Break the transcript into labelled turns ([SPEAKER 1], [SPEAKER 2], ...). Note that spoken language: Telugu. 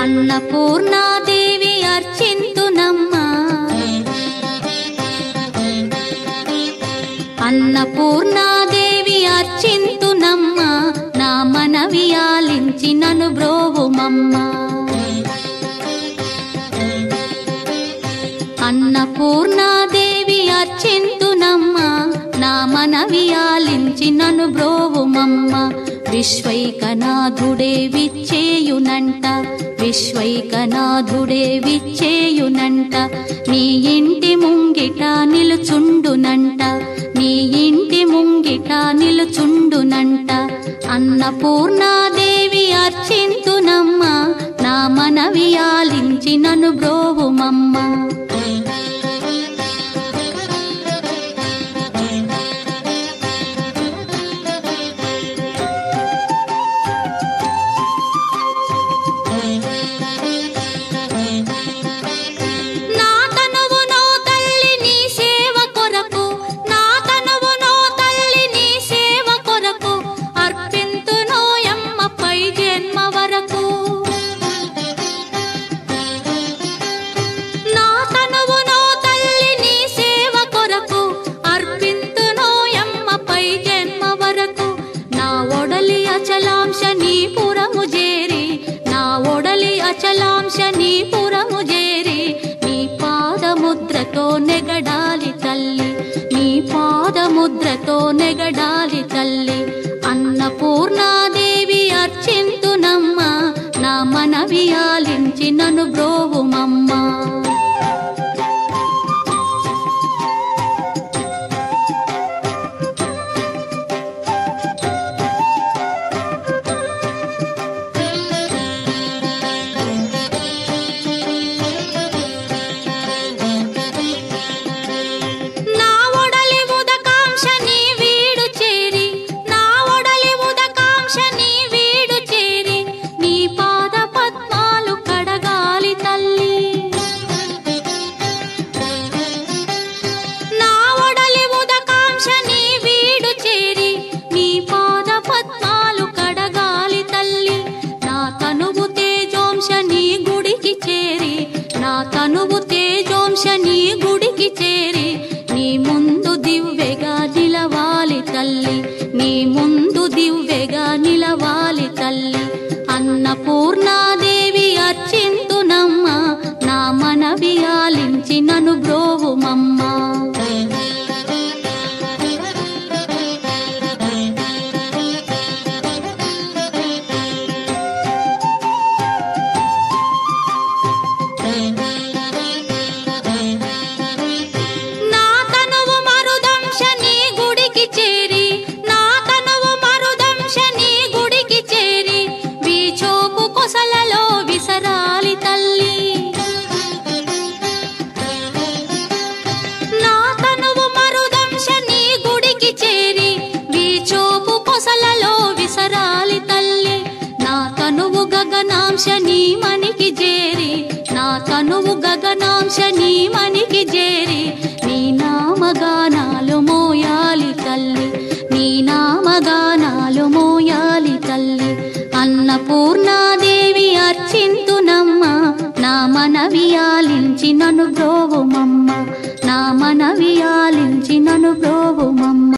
[SPEAKER 1] అన్నపూర్ణాదేవి అర్చింతునమ్మా, అన్నపూర్ణాదేవి అర్చింతునమ్మా, నా మనవి ఆలించి నన్ను బ్రోవుమమ్మా. అన్నపూర్ణాదేవి అర్చింతునమ్మా, నా మనవి ఆలించి నన్ను బ్రోవుమమ్మా. విశ్వైకనాథుడే విచ్చేయునంట, విశ్వైకనాథుడే విచ్చేయునంట, నీ ఇంటి ముంగిట నిలుచుండునంట, నీ ఇంటి ముంగిట నిలుచుండునంట. అన్నపూర్ణాదేవి అర్చింతునమ్మా, నా మనవి ఆలించి నన్ను బ్రోవుమమ్మా. అచలాంశనీపురము చేరి నీ పాదముద్రతో నెగడాలి తల్లి, నీ పాదముద్రతో నెగడాలి తల్లి. అన్నపూర్ణాదేవి అర్చింతునమ్మా, నా మనవి ఆలించి నన్ను బ్రోవుమమ్మా. తనువు తేజోంశని గుడికి చేరి నీ ముందు దివ్వెగా నిలవాలి తల్లి, నీ ముందు దివ్వెగా నిలవాలి తల్లి. అన్నపూర్ణాదేవి అర్చింతునమ్మా, నా మనవి ఆలించి నన్ను బ్రోవుమమ్మా. గగనాంశని మనికి చేరి, నా తనువు గగనాంశని మనికి చేరి నీ నామగానాలు మోయాలి తల్లి, నీ నామగానాలు మోయాలి తల్లి. అన్నపూర్ణాదేవి అర్చింతునమ్మా, నా మనవి ఆలించి నన్ను బ్రోవుమమ్మ, నా మనవి ఆలించి నన్ను బ్రోవుమమ్మ.